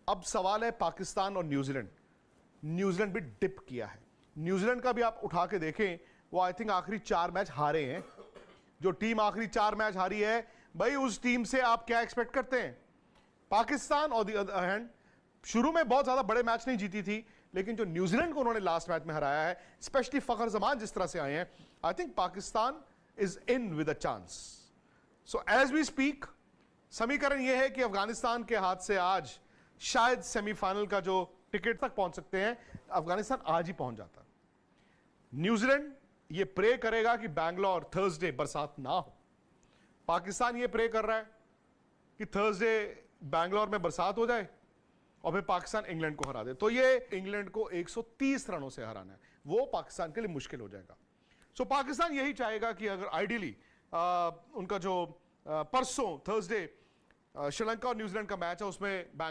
अब सवाल है पाकिस्तान और न्यूजीलैंड। न्यूजीलैंड भी डिप किया है। न्यूजीलैंड का भी आप उठा के देखें, वो आई थिंक आखिरी 4 मैच हारे हैं। जो टीम आखिरी 4 मैच हारी है, भाई उस टीम से आप क्या एक्सपेक्ट करते हैं? पाकिस्तान और द अदर हैंड शुरू में बहुत ज्यादा बड़े मैच नहीं जीती थी, लेकिन जो न्यूजीलैंड को उन्होंने लास्ट मैच में हराया है, स्पेशली फखर जमान जिस तरह से आए हैं, I think Pakistan is in with a chance. So as we speak, समीकरण यह है कि अफगानिस्तान के हाथ से आज शायद सेमीफाइनल का जो टिकट तक पहुंच सकते हैं, अफगानिस्तान आज ही पहुंच जाता। न्यूजीलैंड ये प्रे करेगा कि बैंगलोर थर्सडे बरसात ना हो। पाकिस्तान ये प्रे कर रहा है कि थर्सडे बैंगलोर में बरसात हो जाए और फिर पाकिस्तान इंग्लैंड को हरा दे। तो ये इंग्लैंड को 130 रनों से हराना है, वो पाकिस्तान के लिए मुश्किल हो जाएगा। सो पाकिस्तान यही चाहेगा कि अगर आइडियली उनका जो परसों थर्सडे श्रीलंका और न्यूजीलैंड का मैच है उसमें